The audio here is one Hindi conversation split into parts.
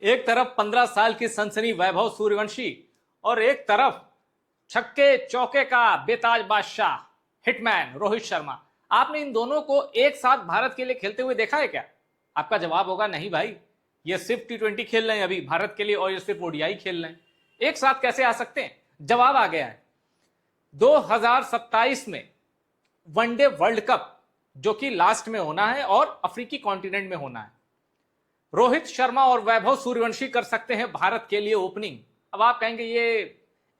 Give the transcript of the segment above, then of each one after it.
एक तरफ 15 साल की सनसनी वैभव सूर्यवंशी और एक तरफ छक्के चौके का बेताज बादशाह हिटमैन रोहित शर्मा। आपने इन दोनों को एक साथ भारत के लिए खेलते हुए देखा है क्या? आपका जवाब होगा नहीं भाई, ये सिर्फ टी20 खेल रहे हैं अभी भारत के लिए और ये सिर्फ ओडीआई खेल रहे हैं। एक साथ कैसे आ सकते हैं? जवाब आ गया है। 2027 में वनडे वर्ल्ड कप जो कि लास्ट में होना है और अफ्रीकी कॉन्टिनेंट में होना है, रोहित शर्मा और वैभव सूर्यवंशी कर सकते हैं भारत के लिए ओपनिंग। अब आप कहेंगे ये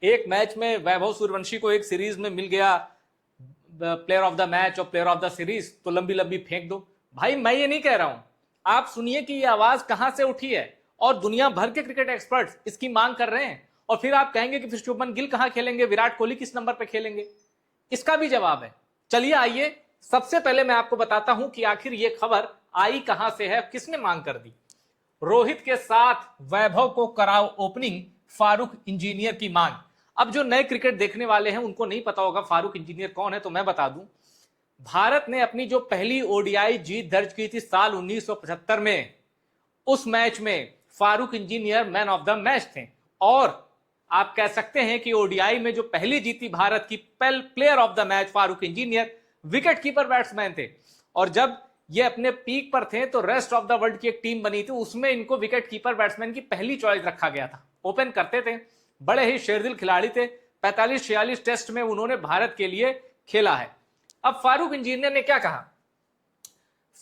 एक मैच में वैभव सूर्यवंशी को एक सीरीज में मिल गया प्लेयर ऑफ द मैच और प्लेयर ऑफ द सीरीज, तो लंबी लंबी फेंक दो। भाई मैं ये नहीं कह रहा हूं, आप सुनिए कि ये आवाज कहां से उठी है और दुनिया भर के क्रिकेट एक्सपर्ट्स इसकी मांग कर रहे हैं। और फिर आप कहेंगे कि फिर शुभमन गिल कहां खेलेंगे, विराट कोहली किस नंबर पर खेलेंगे? इसका भी जवाब है। चलिए आइए, सबसे पहले मैं आपको बताता हूं कि आखिर ये खबर आई कहां से है, किसने मांग कर दी। रोहित के साथ वैभव को कराओ ओपनिंग, फारूक इंजीनियर की मांग। अब जो नए क्रिकेट देखने वाले हैं उनको नहीं पता होगा फारूक इंजीनियर कौन है, तो मैं बता दूं। भारत ने अपनी जो पहली ओडीआई जीत दर्ज की थी साल 1975 में, उस मैच में Farooq engineer man of the match थे। और आप कह सकते हैं कि ओडीआई में जो पहली जीती भारत की player of the match Farooq engineer wicket keeper batsman थे। और जब ये अपने पीक पर थे तो रेस्ट ऑफ द वर्ल्ड की एक टीम बनी थी, उसमें इनको विकेट कीपर बैट्समैन की पहली चॉइस रखा गया था। ओपन करते थे, बड़े ही शेरदिल खिलाड़ी थे। 45-46 टेस्ट में उन्होंने भारत के लिए खेला है। अब फारूक इंजीनियर ने क्या कहा?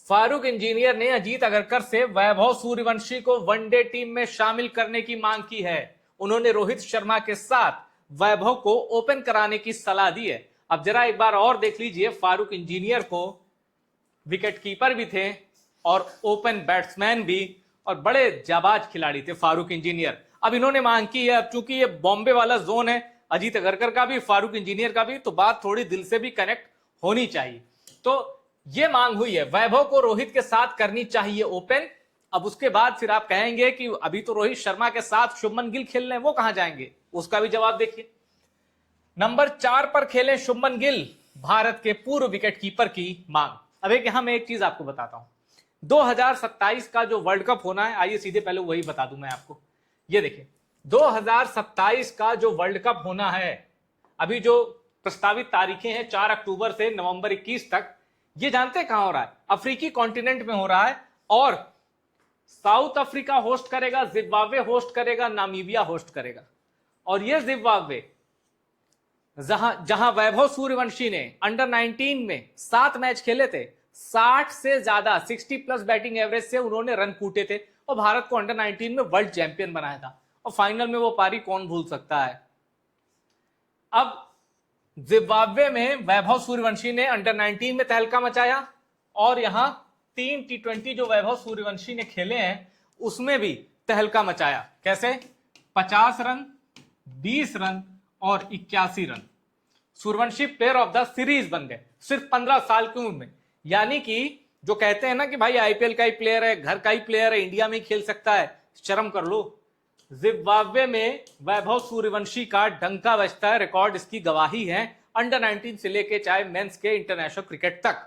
फारूक इंजीनियर ने अजीत अगरकर से वैभव सूर्यवंशी को वनडे टीम में शामिल करने की मांग की है। उन्होंने रोहित शर्मा के साथ वैभव को ओपन कराने की सलाह दी है। अब जरा एक बार और देख लीजिए, फारूक इंजीनियर को विकेट कीपर भी थे और ओपन बैट्समैन भी, और बड़े जाबाज खिलाड़ी थे फारूक इंजीनियर। अब इन्होंने मांग की है, अब चूंकि ये बॉम्बे वाला जोन है, अजीत अगरकर का भी फारूक इंजीनियर का भी, तो बात थोड़ी दिल से भी कनेक्ट होनी चाहिए। तो ये मांग हुई है, वैभव को रोहित के साथ करनी चाहिए ओपन। अब उसके बाद फिर आप कहेंगे कि अभी तो रोहित शर्मा के साथ शुभमन गिल खेल रहे हैं, वो कहां जाएंगे? उसका भी जवाब देखिए। नंबर 4 पर खेले शुभमन गिल, भारत के पूर्व विकेट कीपर की मांग। अब एक यहां मैं एक चीज आपको बताता हूं, 2027 का जो वर्ल्ड कप होना है, आइए सीधे पहले वही बता दूं मैं आपको। ये देखिए, 2027 का जो वर्ल्ड कप होना है, अभी जो प्रस्तावित तारीखें हैं 4 अक्टूबर से नवंबर 21 तक, ये जानते हैं कहां हो रहा है? अफ्रीकी कॉन्टिनेंट में हो रहा है। और साउथ अफ्रीका होस्ट करेगा, जिम्बाब्वे होस्ट करेगा, नामीबिया होस्ट करेगा। और ये जिम्बाब्वे जहां वैभव सूर्यवंशी ने अंडर 19 में 7 मैच खेले थे, 60 से ज्यादा 60+ बैटिंग एवरेज से उन्होंने रन कूटे थे और भारत को अंडर 19 में वर्ल्ड चैंपियन बनाया था। और फाइनल में वो पारी कौन भूल सकता है। अब जिम्बाब्वे में वैभव सूर्यवंशी ने अंडर 19 में तहलका मचाया और यहां 3 टी20 जो वैभव सूर्यवंशी ने खेले हैं उसमें भी तहलका मचाया। कैसे? 50 रन, 20 रन और 81 run. Suryavanshi player of the series बन गए सिर्फ 15 साल की उम्र में। यानी कि जो कहते हैं ना कि भाई आईपीएल का ही प्लेयर है, घर का ही प्लेयर है, इंडिया में ही खेल सकता है, शर्म कर लो। जिम्बाब्वे में वैभव सूर्यवंशी का डंका बजता है, रिकॉर्ड इसकी गवाही है, अंडर 19 से लेके चाहे मेंस के इंटरनेशनल क्रिकेट तक।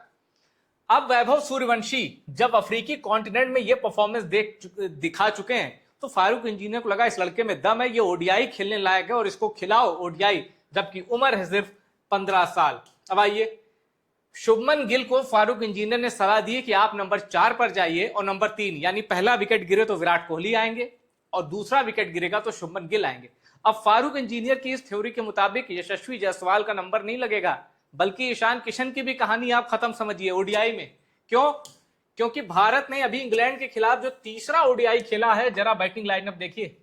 अब वैभव सूर्यवंशी जब अफ्रीकी कॉन्टिनेंट में ये परफॉर्मेंस दिखा चुके हैं तो फारूक इंजीनियर को लगा इस लड़के में दम है, ये ओडीआई खेलने लायक है और इसको खिलाओ ओडीआई, जबकि उम्र है सिर्फ 15 साल। अब आइए, शुभमन गिल को फारूक इंजीनियर ने सलाह दी कि आप नंबर 4 पर जाइए और नंबर 3 यानी पहला विकेट गिरे तो विराट कोहली आएंगे और दूसरा विकेट गिरेगा तो शुभमन गिल आएंगे। अब फारूक इंजीनियर की इस थ्योरी के मुताबिक यशस्वी जायसवाल का नंबर नहीं लगेगा, बल्कि ईशान किशन की भी कहानी आप खत्म समझिए ओडीआई में। क्यों? क्योंकि भारत ने अभी इंग्लैंड के खिलाफ जो तीसरा ओडीआई खेला है, जरा बैटिंग लाइनअप देखिए।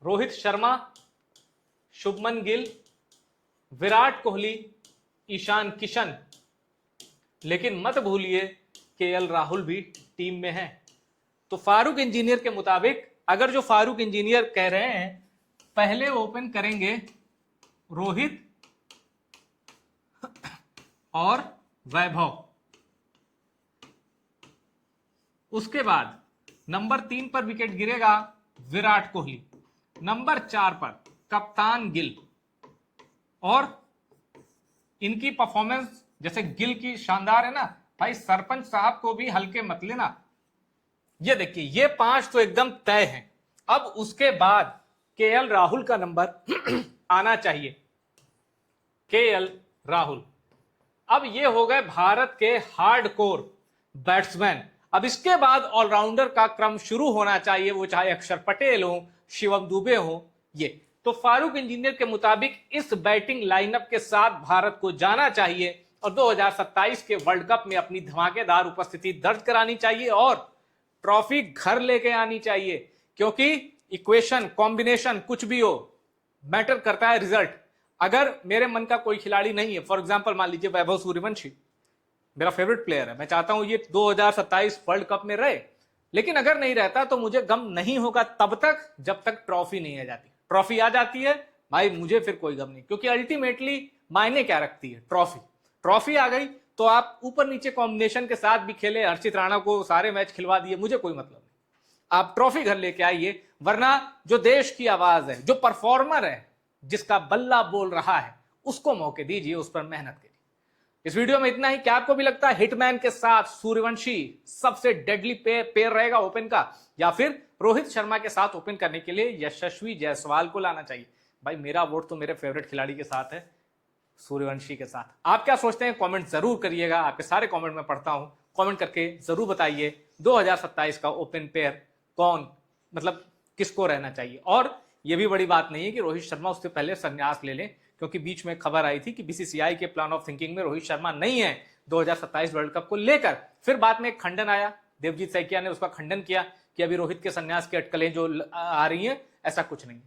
रोहित शर्मा, शुभमन गिल, विराट कोहली, ईशान किशन, लेकिन मत भूलिए केएल राहुल भी टीम में है। तो फारूक इंजीनियर के मुताबिक, अगर जो फारूक इंजीनियर कह रहे हैं पहले ओपन करेंगे रोहित और वैभव, उसके बाद नंबर 3 पर विकेट गिरेगा विराट कोहली, नंबर 4 पर कप्तान गिल, और इनकी परफॉर्मेंस जैसे गिल की शानदार है ना भाई, सरपंच साहब को भी हल्के मत लेना। ये देखिए, ये 5 तो एकदम तय हैं। अब उसके बाद केएल राहुल का नंबर आना चाहिए। केएल राहुल, अब ये हो गए भारत के हार्डकोर बैट्समैन। अब इसके बाद ऑलराउंडर का क्रम शुरू होना चाहिए, वो चाहे अक्षर पटेल हो, शिवम दुबे हो। ये तो फारूक इंजीनियर के मुताबिक इस बैटिंग लाइनअप के साथ भारत को जाना चाहिए और 2027 के वर्ल्ड कप में अपनी धमाकेदार उपस्थिति दर्ज करानी चाहिए और ट्रॉफी घर लेके आनी चाहिए। क्योंकि इक्वेशन, कॉम्बिनेशन कुछ भी हो, मैटर करता है रिजल्ट। अगर मेरे मन का कोई खिलाड़ी नहीं है, फॉर एग्जांपल मान लीजिए वैभव सूर्यवंशी मेरा फेवरेट प्लेयर है, मैं चाहता हूं ये 2027 वर्ल्ड कप में रहे, लेकिन अगर नहीं रहता तो मुझे गम नहीं होगा तब तक जब तक ट्रॉफी नहीं आ जाती। ट्रॉफी आ जाती है भाई, मुझे फिर कोई गम नहीं, क्योंकि अल्टीमेटली मायने क्या रखती है ट्रॉफी। ट्रॉफी आ गई तो आप ऊपर नीचे कॉम्बिनेशन के साथ भी खेले, हर्षित राणा को सारे मैच खिलवा दिए, मुझे कोई मतलब नहीं। आप ट्रॉफी घर लेके आइए, वरना जो देश की आवाज है, जो परफॉर्मर है, जिसका बल्ला बोल रहा है, उसको मौके दीजिए, उस पर मेहनत करिए। इस वीडियो में इतना ही। क्या आपको भी लगता है हिटमैन के साथ सूर्यवंशी सबसे डेडली पेयर रहेगा ओपन का, या फिर रोहित शर्मा के साथ ओपन करने के लिए यशस्वी जायसवाल को लाना चाहिए? भाई मेरा वोट तो मेरे फेवरेट खिलाड़ी के साथ है, सूर्यवंशी के साथ। आप क्या सोचते हैं कमेंट जरूर करिएगा, आपके सारे कमेंट में पढ़ता हूं। कमेंट करके जरूर बताइए 2027 का ओपन पेयर कौन, मतलब किसको रहना चाहिए। और यह भी बड़ी बात नहीं है कि रोहित शर्मा उससे पहले संन्यास ले लें, क्योंकि बीच में खबर आई थी कि बीसीसीआई के प्लान ऑफ थिंकिंग में रोहित शर्मा नहीं है 2027 वर्ल्ड कप को लेकर। फिर बाद में एक खंडन आया, देवजीत सैकिया ने उसका खंडन किया कि अभी रोहित के संन्यास की अटकलें जो आ रही हैं, ऐसा कुछ नहीं।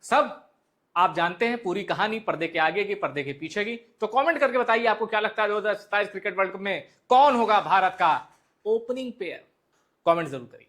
सब आप जानते हैं पूरी कहानी, पर्दे के आगे की, पर्दे के पीछे की। तो कमेंट करके बताइए आपको क्या लगता है 2027 क्रिकेट वर्ल्ड कप में कौन होगा भारत का ओपनिंग पेयर। कमेंट जरूर करिए।